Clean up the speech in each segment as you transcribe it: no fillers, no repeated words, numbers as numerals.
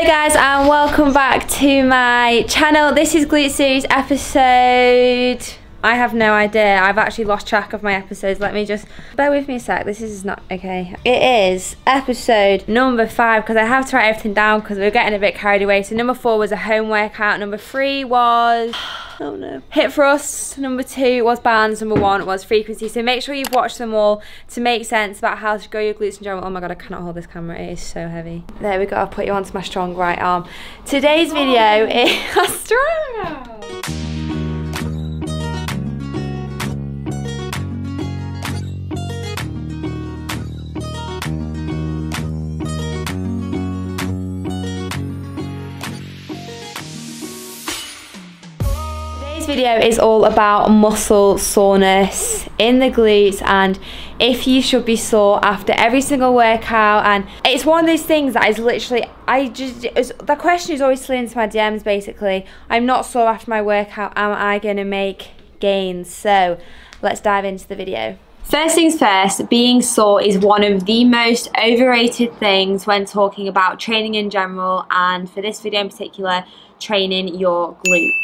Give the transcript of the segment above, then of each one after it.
Hello guys and welcome back to my channel. This is Glute Series episode... I have no idea. I've actually lost track of my episodes. Let me just... bear with me a sec. This is not... okay. It is episode number 5 because I have to write everything down because we were getting a bit carried away. So number 4 was a home workout. Number 3 was... oh no. hip thrusts. Number 2 was bands. Number 1 was frequency. So make sure you've watched them all to make sense about how to grow your glutes in general. Oh my god, I cannot hold this camera. It is so heavy. There we go. I'll put you onto my strong right arm. Today's video is... strong. Video is all about muscle soreness in the glutes and if you should be sore after every single workout. And it's one of those things that is literally, the question is always slid into my DMs basically. I'm not sore after my workout, am I gonna make gains? So let's dive into the video. First things first, being sore is one of the most overrated things when talking about training in general, and for this video in particular, training your glutes.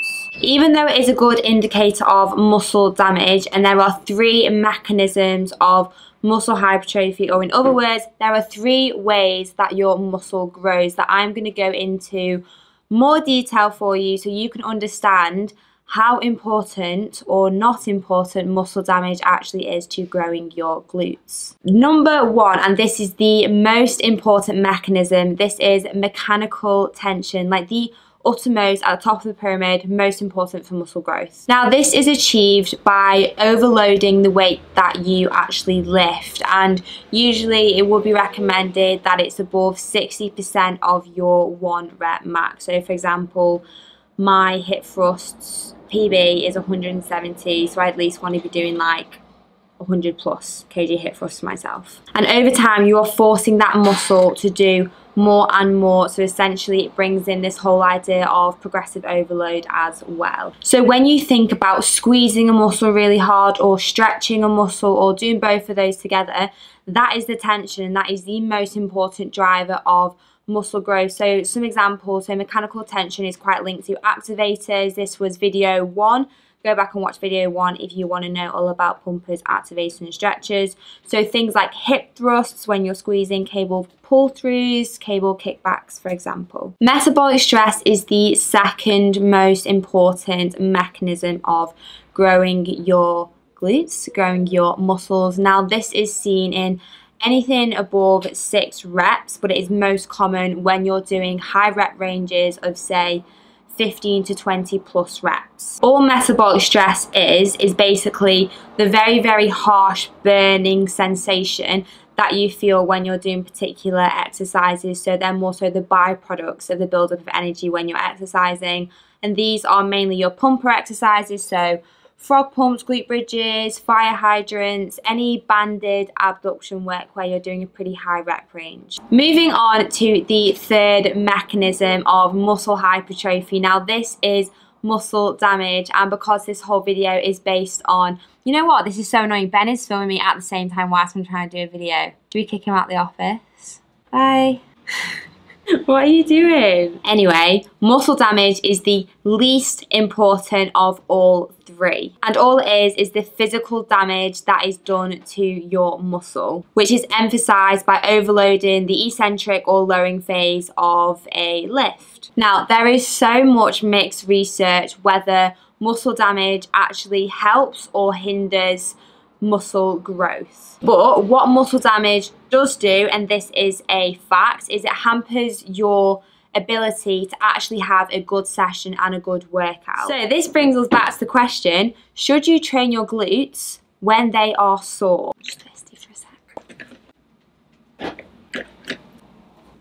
Even though it is a good indicator of muscle damage, and there are 3 mechanisms of muscle hypertrophy, or in other words, there are 3 ways that your muscle grows that I'm going to go into more detail for you so you can understand how important or not important muscle damage actually is to growing your glutes. Number 1, and this is the most important mechanism, this is mechanical tension, like the uttermost at the top of the pyramid, most important for muscle growth. Now this is achieved by overloading the weight that you actually lift, and usually it would be recommended that it's above 60% of your 1 rep max. So for example, my hip thrusts PB is 170, so I at least want to be doing like 100 plus kg hip thrusts myself. And over time you are forcing that muscle to do more and more, so essentially it brings in this whole idea of progressive overload as well. So when you think about squeezing a muscle really hard or stretching a muscle or doing both of those together, that is the tension, and that is the most important driver of muscle growth. So some examples, so mechanical tension is quite linked to activators. This was video 1. Go back and watch video 1 if you want to know all about pumpers, activation and stretchers. So things like hip thrusts when you're squeezing, cable pull-throughs, cable kickbacks, for example. Metabolic stress is the second most important mechanism of growing your glutes, growing your muscles. Now this is seen in anything above 6 reps, but it is most common when you're doing high rep ranges of say 15 to 20 plus reps. All metabolic stress is basically the very, very harsh burning sensation that you feel when you're doing particular exercises. So they're more so the byproducts of the buildup of energy when you're exercising. And these are mainly your pumper exercises, so frog pumps, glute bridges, fire hydrants, any banded abduction work where you're doing a pretty high rep range. Moving on to the third mechanism of muscle hypertrophy. Now this is muscle damage, and because this whole video is based on, you know what, this is so annoying, Ben is filming me at the same time whilst I'm trying to do a video. Do we kick him out the office? Bye. What are you doing? Anyway, muscle damage is the least important of all 3. And all it is the physical damage that is done to your muscle, which is emphasized by overloading the eccentric or lowering phase of a lift. Now, there is so much mixed research whether muscle damage actually helps or hinders muscle growth. But what muscle damage does do, and this is a fact, is it hampers your ability to actually have a good session and a good workout. So this brings us back to the question, should you train your glutes when they are sore? Just thirsty for a sec.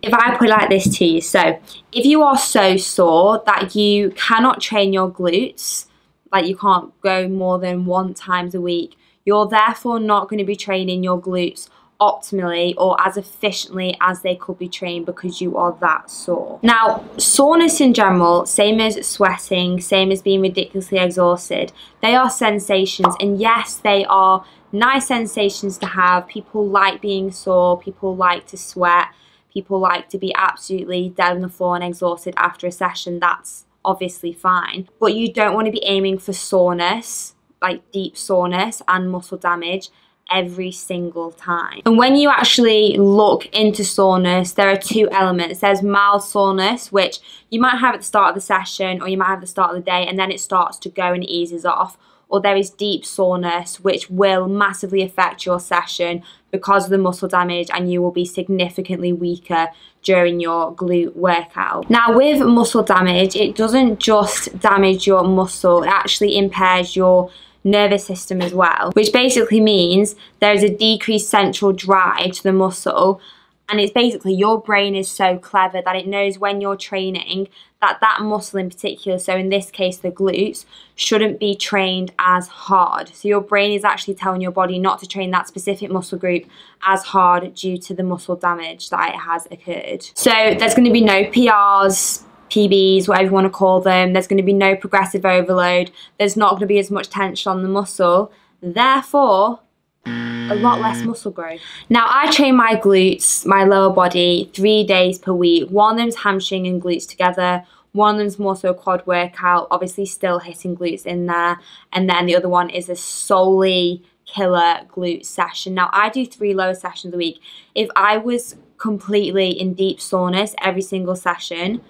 If I put it like this to you, so if you are so sore that you cannot train your glutes, like you can't go more than 1 time a week, you're therefore not going to be training your glutes optimally or as efficiently as they could be trained because you are that sore. Now, soreness in general, same as sweating, same as being ridiculously exhausted, they are sensations, and yes, they are nice sensations to have. People like being sore, people like to sweat, people like to be absolutely dead on the floor and exhausted after a session. That's obviously fine, but you don't want to be aiming for soreness, like deep soreness and muscle damage every single time. And when you actually look into soreness, there are two elements. There's mild soreness, which you might have at the start of the session, or you might have at the start of the day, and then it starts to go and it eases off. Or there is deep soreness, which will massively affect your session because of the muscle damage, and you will be significantly weaker during your glute workout. Now, with muscle damage, it doesn't just damage your muscle, it actually impairs your nervous system as well, which basically means there is a decreased central drive to the muscle. And it's basically, your brain is so clever that it knows when you're training that that muscle in particular, so in this case the glutes, shouldn't be trained as hard. So your brain is actually telling your body not to train that specific muscle group as hard due to the muscle damage that it has occurred. So there's going to be no PRs, PBs, whatever you want to call them. There's going to be no progressive overload. There's not going to be as much tension on the muscle. Therefore, a lot less muscle growth. Now, I train my glutes, my lower body, 3 days per week. One of them's hamstring and glutes together. One of them's more so a quad workout, obviously still hitting glutes in there. And then the other one is a solely killer glute session. Now, I do 3 lower sessions a week. If I was completely in deep soreness every single session,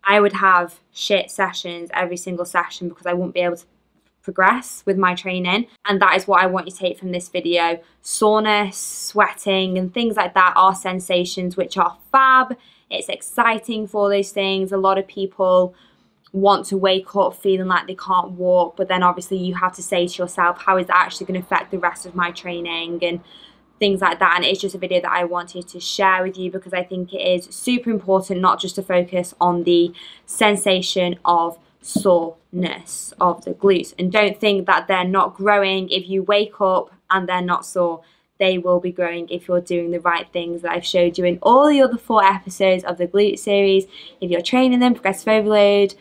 I would have shit sessions every single session because I wouldn't be able to progress with my training. And that is what I want you to take from this video. Soreness, sweating and things like that are sensations which are fab. It's exciting for those things. A lot of people want to wake up feeling like they can't walk, but then obviously you have to say to yourself, how is that actually going to affect the rest of my training and things like that. And it's just a video that I wanted to share with you because I think it is super important not just to focus on the sensation of soreness of the glutes. And don't think that they're not growing if you wake up and they're not sore. They will be growing if you're doing the right things that I've showed you in all the other 4 episodes of the glute series. If you're training them, progressive overload,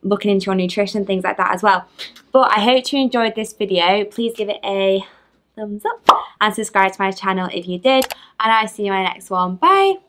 looking into your nutrition, things like that as well. But I hope you enjoyed this video. Please give it a thumbs up and subscribe to my channel if you did, and I'll see you in my next one. Bye.